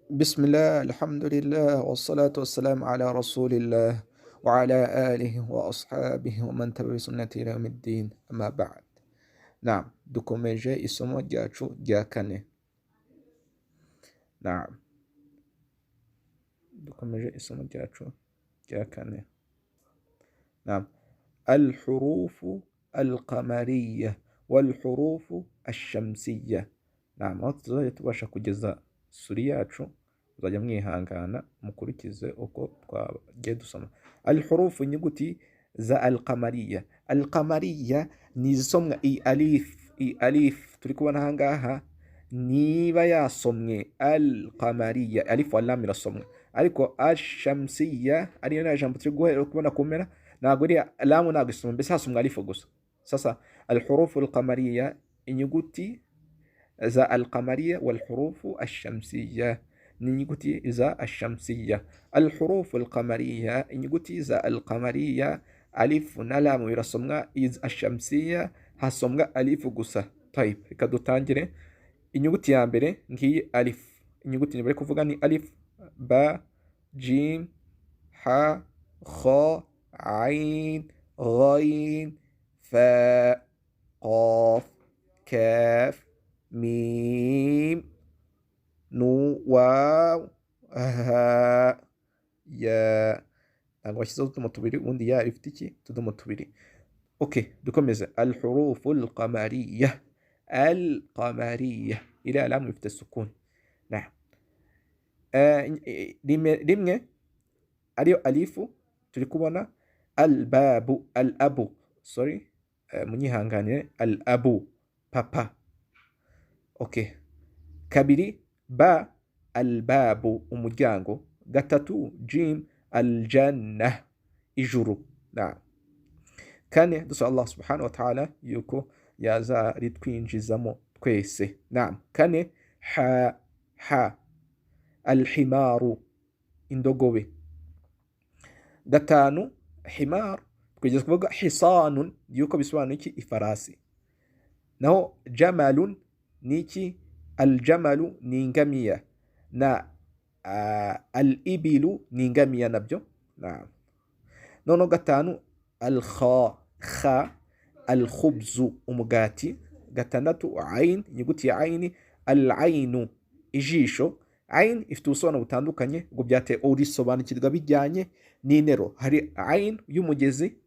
بسم الله الحمد لله والصلاة والسلام على رسول الله وعلى آله وأصحابه ومن تبع سنته إلى يوم الدين أما بعد. نعم dukomeje isomo ryacu rya kane. نعم dukomeje isomo ryacu rya kane. نعم الحروف القمرية والحروف الشمسية. نعم aho tuzajya tubasha kugeza suri yacu muzajya mwihangana mukurikize uko twagiye dusoma. Alhurufu inyuguti za alqamariya. Alqamariya ni izisomwa i alif turi kubona aha ngaha, niba yasomwe alqamariya alif wa lam irasomwa, ariko ashamsiya ariyo na jambo turi guhera kubona kumera ntabwo ari lamu, ntabwo isomwa, mbese hasomwa alifu gusa. Sasa alhurufu alqamariya inyuguti za alqamariya walhurufu ashamsiya ni inyuguti za ashamsiya. Alhurufu alqamariya inyuguti za alqamariya alifu na lamu birasomwa, ashamsiya hasomwa alifu gusa. Tayib, reka dutangire. Inyuguti ya mbere ngiyi alif. Inyuguti nibari kuvuga ni alif, ba, jim, ha, kha, ain, ghain, fa, qaf, kaf, mim, nu, waw, ha, ya. Ntabwo bashyizeho utudomo tubiri, ubundi ya ifite iki? Utudomo tubiri. Okay, dukomeze. Alhurufu alqamariya. القمرية إلى لام يفتح السكون. نعم. rimwe ariyo alifu turi kubona albabu, alabu, sorry, munyihanganire, alabu papa. Okay, kabiri ba albabu umuryango, gatatu jim aljanna ijuru. Naam. Kane dusaba Allah subhanahu wa ta'ala yuko yaza ritwinjizamo twese. Naam. Kane ha alhimaru indogobe. Gatanu himar twigeze kuvuga hisanun yuko bisobanura iki? Ifarasi. Naho jamalun ni iki? Aljamalu ni ingamiya, na alibilu ni ingamiya nabyo. Naam. Noneho gatanu kha alkhubzu umugati. Gatandatu ain inyuguti ya aini, alainu ijisho. Ain ifite ubusobanuro butandukanye ubwo byateye urisobanukirwa bijyanye n'inero. Hari ain y'umugezi,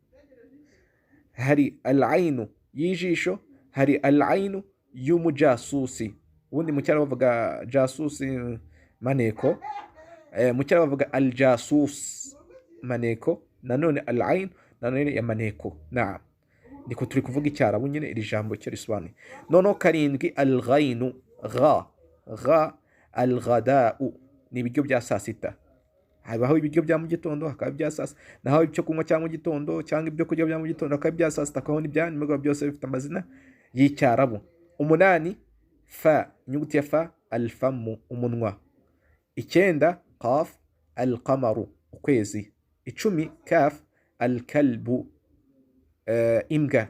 hari alainu y'ijisho, hari alainu y'umujasusi. Ubundi mu cyaro bavuga jasusi maneko, mu cyaro bavuga aljasus maneko, nanone alain nanone ya maneko. Naam, niko turi kuvuga icyarabu nyine iri jambo cyo risobanuye. Noneho karindwi alghainu, gha alghadau ni ibiryo bya saa sita. Habaho ibiryo bya mu gitondo, hakaba ibya saa sita, naho ibyo kunywa cya mu gitondo cyangwa ibyo kurya bya mu gitondo hakaba ibya saa sita, akaho n'ibya nimugoroba, byose bifite amazina y'icyarabu. Umunani fa inyuguti ya fa alfamu umunwa. Icyenda qaf alqamaru ukwezi. Icumi kaf alkalbu imbwa.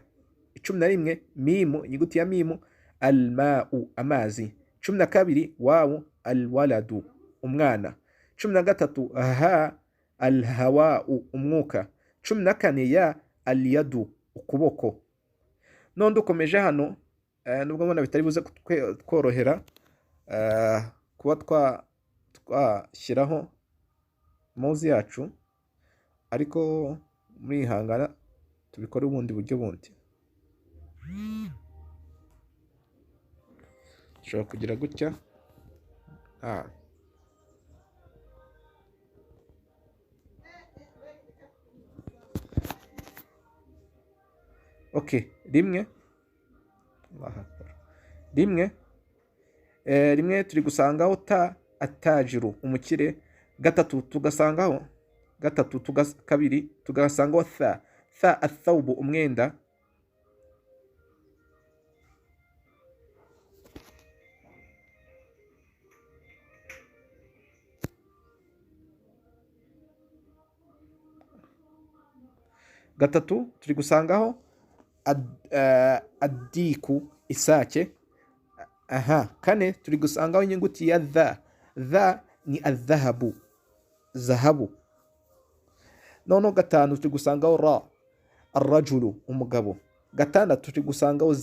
Icumi na rimwe mimu inyuguti ya mimu almau amazi. Cumi na kabiri wawu alwaladu umwana. Cumi na gatatu ha alhawau umwuka. Cumi na kane ya alyadu ukuboko. None dukomeje hano, nubwo mbona bitari buze tworohera kuba twashyiraho mouse yacu, ariko mwihangana tubikore ubundi buryo bundi. Ushobora kugira gutya. Okay, rimwe turi gusangaho ta atajiru umukire. Gatatu tugasangaho kabiri tugasangaho tha athawbu umwenda. Gatatu turi gusangaho adiku isake. Aha, kane turi gusangaho inyuguti ya dha dha ni adhahabu, zahabu. Noneho gatanu turi gusangaho ra, arrajulu, umugabo. Gatandatu turi gusangaho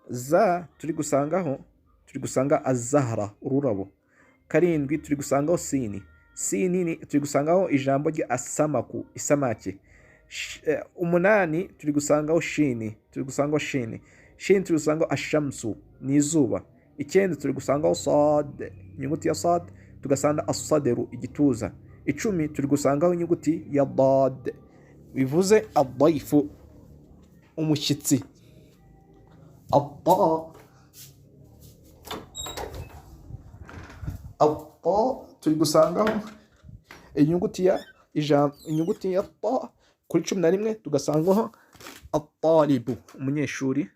za turi gusanga azahara, ururabo. Karindwi turi gusangaho sini, turi gusangaho ijambo rya asamaku, isamake. Umunani turi gusangaho shini, turi gusangaho ashamsu, ni izuba. Icyenda turi gusangaho sad, inyuguti ya sad, tugasanga asaderu, igituza. Icumi turi gusangaho inyuguti ya dad, bivuze adaifu, umushyitsi. Turi gusangaho inyuguti ya ta. Kuri 11 tugasangaho atalibu, umunyeshuri.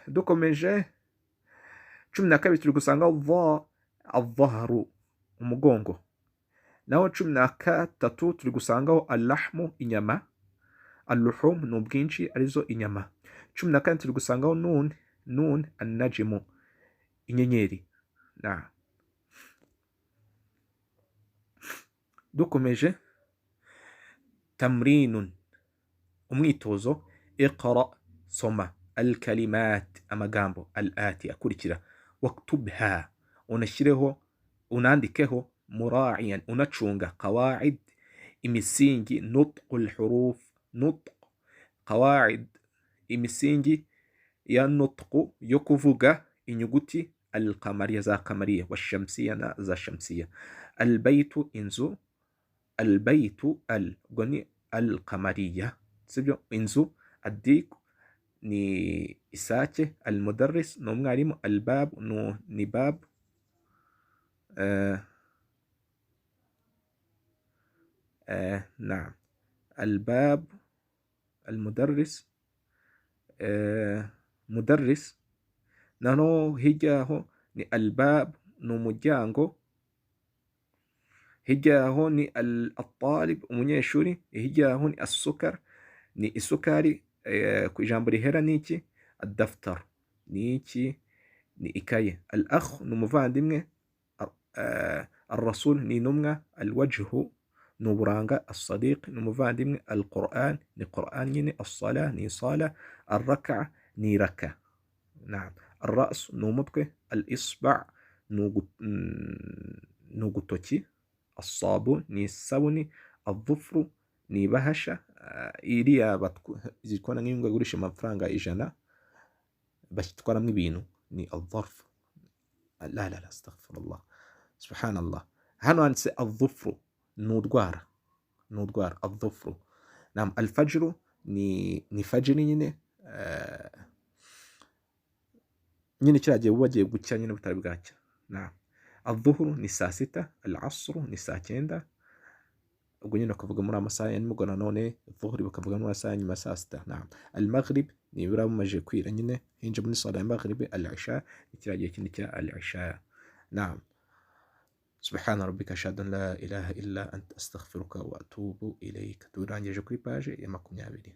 Dukomeje 12 turi gusangaho dha, adhaharu, umugongo. Naho 13 turi gusangaho alahmu, inyama. Alluhum ni ubwinshi, arizo inyama. 14 turi gusangaho nun annajimu, inyenyeri. Dukomeje tamrinun, umwitozo. Iqra, soma. Alkalimat, amagambo. Al-ati, akurikira. Waktubha, unandikeho. Mura'iyan, unacunga. Qawaid, imisingi. Nutqul huruf, qawaid, imisingi ya nutqu, yo kuvuga inyuguti. Alqamariya, za qamariya. Washamsiya, na za shamsiya. Albaytu, inzu. Albaytu, ubwo ni alqamariya, sibyo, inzu. Addiku ni isake. Almudarris ni umwarimu. Albab ni bab. Naam, albab, almudarris, mudarris. Noneho hirya yaho ni albab, ni umuryango. Hirya yaho ni al-talib, umunyeshuri. Hirya yaho ni as-sukar, ni isukari. Ku ijambo rihera ni iki? Ad-daftar, ni iki? Ni ikaye. Al-akh ni umuvandimwe. Ar-rasul ni intumwa. Al-wajhu ni uburanga. As-sadiq ni umuvandimwe. Al-Qur'an ni Qur'an nyine. As-salah ni sala. Ar-raka ni raka. Naam. Ar-ra's ni umutwe. Al-isba' ni ugutoki. As-sabun ni isabuni. Al-dhufru ni bahasha, iriya zikona nk'imwe bagurisha amafaranga 100 bashyitwaramo ibintu, ni al-dharf. La astaghfirullah, subhanallah. Hano handitse al-dhufru, ni udwara, al-dhufru. Naam. Al-fajru ni fajri nyine, kiragiye bubagiye gucya nyine butari bwacya. Naam. Al-dhuhru ni saa 6. Al-asru ni saa 9. ubwo nyine bakavuga muri amasaha ya nimugoroba. None dhuhri bakavuga muri amasaha nyuma saa 6. Naam. Al-maghrib ni bura bumaje kwira nyine hinje muri sala ya maghrib. Al-isha ikiragiye kindi cya al-isha. Naam. Subhana rabbika, ashhadu an la ilaha illa anta, astaghfiruka wa atubu ilayk. Turangije kuri page ya 20.